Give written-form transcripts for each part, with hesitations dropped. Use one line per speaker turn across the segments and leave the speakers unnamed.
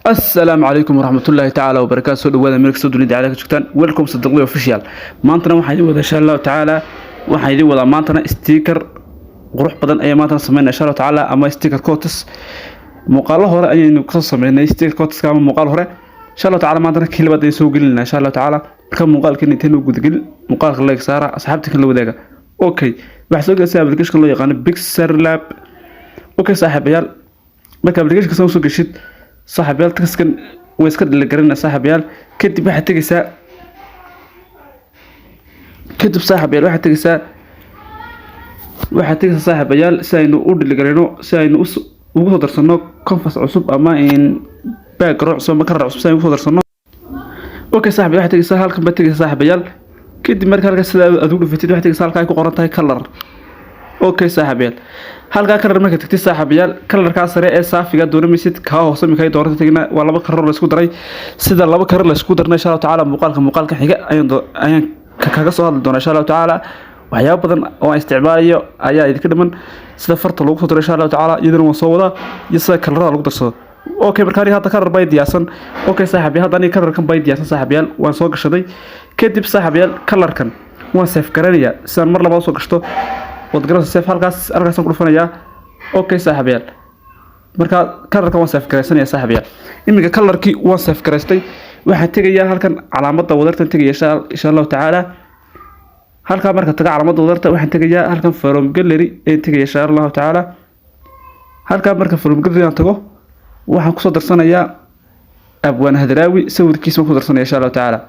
السلام عليكم ورحمة الله تعالى وبركاته. سو دhowaada meel kasta dunida caalamka joogtaan. Welcome Sadaqo Official. Maantana waxaan idin wada insha Allah taala waxaan idin wada maantana sticker qurux badan ayaa maantana sameynaa insha Allah taala ama sticker quotes muuqaalo hore ayaynu ka sameynay sticker quotes ama muuqaal hore insha Allah taala maantana kilibad ay soo gelinaa insha Allah taala marka muuqaalkan inta loo gudagil muuqaalka like saara asxaabta kala wadaaga. Okay waxa soo gashay application loo yaqaan Pixar Lab. Okay saaxiibayaal marka application ka soo gashid صاحبيال تكسكن ويسكت اللي قرنا صاحبيال كتب واحد تجسا كتب صاحبيال واحد تجسا صاحبيال ساينو أود اللي قرناه ساينو وقصد رسناه كنفس عصب أما إن باك رأس ما كرر عصب ساينو وقصد رسناه أوكي صاحبي واحد تجسا هالكم بتجسا صاحبيال كتب مركز كسر أدور في تدي واحد تجسا هالكاي كقرنتها كلر أوكي صاحبيال halka karar marka tagtay saaxiibayaal kalarka sare ee saafiga doonaysid ka hoos imikay doorta tagna waa laba karar la isku daray sida laba karar la isku darnay insha Allah taala muuqaalka xiga ayaan kaga soo hadli doonaa insha Allah taala waxyaabo badan oo aan isticmaalayo ayaa idinka dhiman sida farta lagu soo daray insha Allah taala iyadana waan soo wadaa iyo sida kalarada lagu darsado okay markaan hadda karar bay diyaarsan okay saaxiibayaal hadda ani kararkan bay diyaarsan saaxiibayaal waan soo gashaday kadib saaxiibayaal kalarkan waan save garanayaa sidaan mar labaad soo gashto ودقرص سيف هالقاس أرجع نقول فنيا أوكي صاحبيال مركا كلر كمان سيف كريستني يا صاحبيال إنك كلر كي وان سيف كريستي واحد تيجي يا هالكن علامات ودرت تيجي إن شاء الله تعالى هالكا مركا تجي علامات ودرت واحد تيجي يا هالكن فروم جلري تيجي إن شاء الله تعالى هالكا مركا فروم جلري أنتجو واحد قصة درسنا يا أبوان هدراوي سوي كيس مخو درسنا إن شاء الله تعالى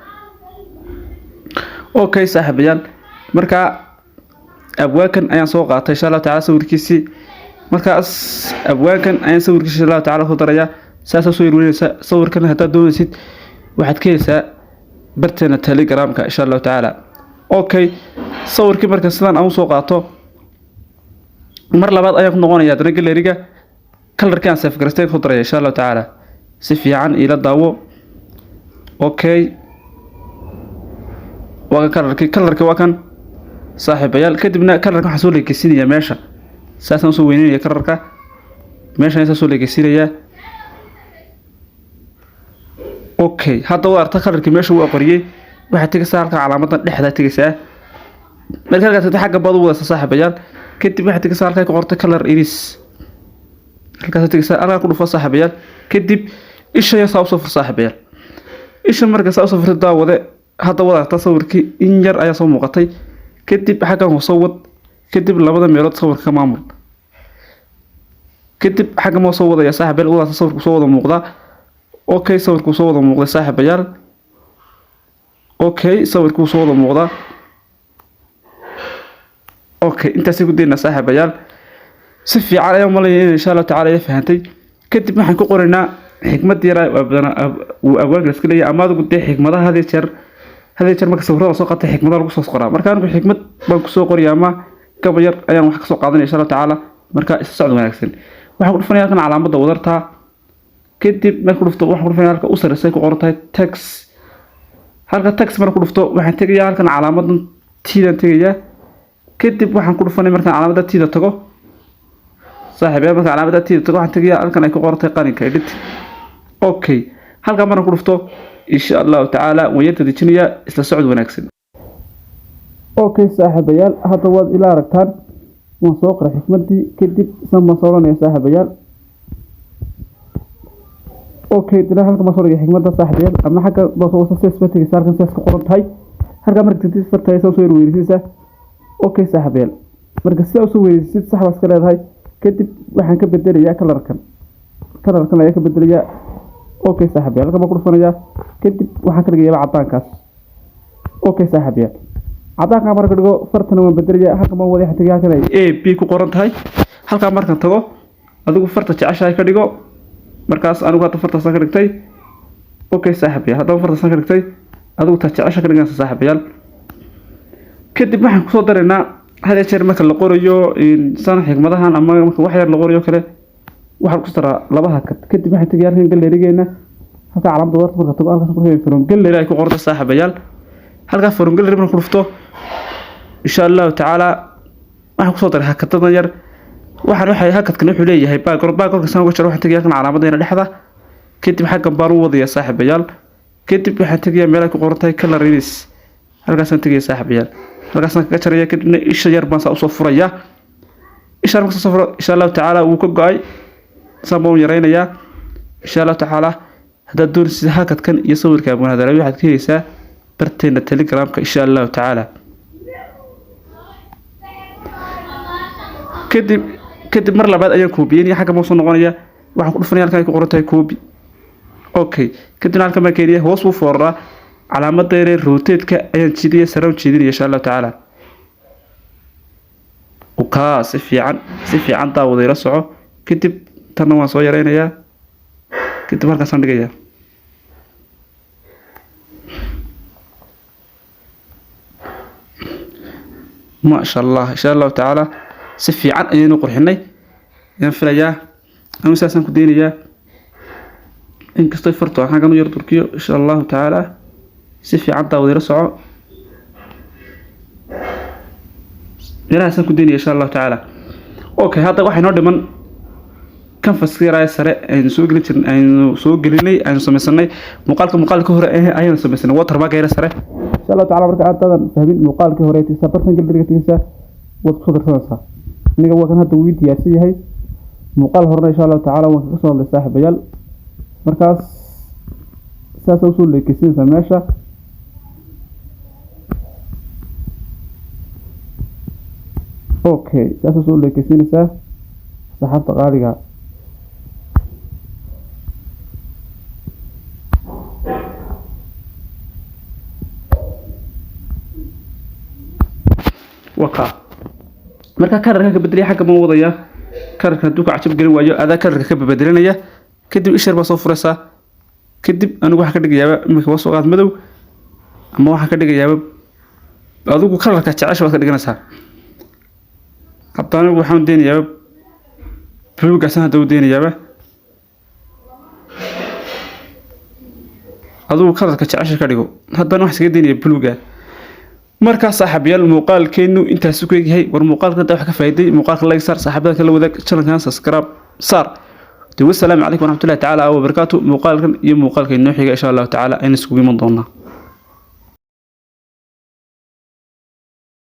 أوكي صاحبيال مركا أبواكن أيان سوق عطى إن شاء الله تعالى سوور كيسي مركز أبواكن أيان سوور كيسي إن شاء الله تعالى هو درجة ساسا سويروني سوور كنا هتا دون سيد واحد كيسا برتنا تليجرام إن شاء الله تعالى أوكي صور كي مركز سلان أو سوق عطى مر لبعض أيام نغني يا درجة اللي رجع كلر كان سيف كريستيك هو درجة إن شاء الله تعالى سيفي عن إلى الضوء أوكي وكلر كي وكان صاحبيال كدبنا كررka waxa soo leekaysiinaya meesha saasan soo weyneenaya kararka meesha inta soo leekaysiinaya okay hadda waa arta kararka meesha uu qoriyay waxa tigaysaa halka calaamadan dhexda tigaysaa marka halka xagga badu wada saaxiibayaal kadib waxa tigaysaa halka ku qortay color iris halka tigaysaa halka ku dhufo saaxiibayaal kadib isha soo fur saaxiibayaal isha marka soo furta daawade hadda wada arta sawirkii in yar ayaa soo muuqatay kadib xagan oo soo wad kadib labada meelood sawirka maamul kadib xagan oo soo wadaya saaxiibayaal wada sawirku soo wada muuqda okay sawirku soo wada muuqda saaxiibayaal okay sawirku soo wada muuqda okay intaas ku deena saaxiibayaal si fiican ayaan malaynaa insha Allah taala ay fahantay kadib waxaan ku qoraynaa xikmad yar oo abwaanka iska leeyahay ama adigu dee xikmadaha هذا يجر مركز صورة وساقط حكمة الله قصص قراء مركان بحكمة بنكسو قرية ما كبير أيام وحكسو قاضي إن شاء الله تعالى مركا السعد ونكسن وحقول فني كان على مدة ودرتها كتب ما كلفته وحقول فني هالك أسر السيكو قرطها تكس هالك تكس ما كلفته وحن تجي هالك على مدة تيدا تجي كتب وحن كل فني مركان على مدة تيدا تجو صاحب يا مركان على مدة تيدا تجو حن تجي هالك أيكو قرطها قاني كيدت أوكي هالك ما كلفته إن شاء الله تعالى وينتدي تشنيا استسعد ونكسن أوكي صاحبيال هذا واد إلى ركان وسوق حكمتي كدب سما صورنا يا صاحبيال أوكي تلا هلك ما صور حكمة صاحبيال أما حكى بصوص سيسبتي صار كان سيسك قرنت هاي هلك مركز تسفر تيسو سوير ويرسيسه أوكي صاحبيال مركز سوير ويرسيس صاحب أسكال هاي كدب وحن كبدل يا كلر كان يا كبدل يا أوكي صاحبيال كما قلت فنيا كدب waxaan ka dhigay cadaankaas okay saaxiibayaal cadaanka marka dhigo fartana waan beddelaya halka ma wada xigtigaa kana a b ku qoran tahay halka marka tago adigu farta jeceshahay ka dhigo markaas anigu hadda farta san ka dhigtay okay saaxiibayaal hadda farta san ka dhigtay adigu ta jecesha ka dhigan saaxiibayaal kadib waxaan ku soo dareynaa hada jeer marka la qorayo san xigmadahan ama marka wax yar la qorayo kale waxaan ku saraa laba hakad kadib waxaan tagay halkan galerigeena halka calaamad wadar marka tago halka ku heeyo from gallery ay ku qorto saaxiibayaal halka from gallery marka ku dhufto insha Allah taala waxaan ku soo daray hakadada yar waxaan waxay hakadkan wuxuu leeyahay background san uga jiro waxaan tagay halkan calaamadeena dhexda kadib xaggan baan u wadayaa saaxiibayaal kadib waxaan tegayaa meel ay ku qoran tahay color iris halkaasaan tegayaa saaxiibayaal halkaasaan kaga jaraya kadibna isha yar baan saa usoo furayaa isha marka soo furo insha Allah tacaala wuu ka go'ay sababuu yareynayaa insha Allah tacaala haddaad doonaysid halkan iyo sawirka abunadara waxaad ka helaysaa barteena telegramka insha Allah tacaala kadib mar labaad ayaan koobiyay xagga ma soo noqonaya waxaan ku dhufanaya halkan ay ku qoran tahay koobi okay kadib halkan ma keeniyay hoos u fooraa calaamadda yar rotate-ka ayaan jidiya saraw jidinaya insha Allah tacaala وكا سفي عن داود إلى صعو كتب تنوان صغيرين يا كتب هالك صندقية ما شاء الله إن شاء الله تعالى سفي عن أي نقر حني ينفر يا أنا أساسا كديني يا إنك استيفرتوا حاجة نجر تركيا إن شاء الله تعالى سفي عن داود إلى صعو يلا سنكون ديني إن شاء الله تعالى. أوكي هذا واحد نودي من كم فسير على سريع إن سوق ليني إن سمسني مقال كهرة أيه سمسني وتر ما غير سريع إن شاء الله تعالى بركة هذا فهمين مقال كهرة تسافر تنقل درجة تنسى وتصدر فرنسا نيجا وكان هذا ويد ياسي هاي مقال هرنا إن شاء الله تعالى وصل للساحب يل مركز ساس وصول لكسين سماشة اوكي ساسا سؤال لك سينسا صحابة غالية وقع marka kararka beddelay xagga ma wadaya kararka duka cajab galin waayo ada kararka ka beddelanaya kadib ishar ba soo furaysa kadib anigu waxa ka dhigayaa imika soo qaad madow ama waxa ka dhigayaa adigu kararka jacayl ka dhiganaysa haddana waxaan deenayaa buluuga san hadda u deenayaa adigu kalarka jacayl ka dhigo haddana wax iska deenayaa buluuga marka saaxiibayaal muuqaalkeenu intaas ku yahay war muuqaalka wax ka faa'iiday muuqaalka like sar saaxiibada kala wadaag channelkan subscribe sar والسلام عليكم ورحمة الله تعالى وبركاته muuqaalkan iyo muuqaalka inoo xiga insha Allah taala aynu isku iman doonaa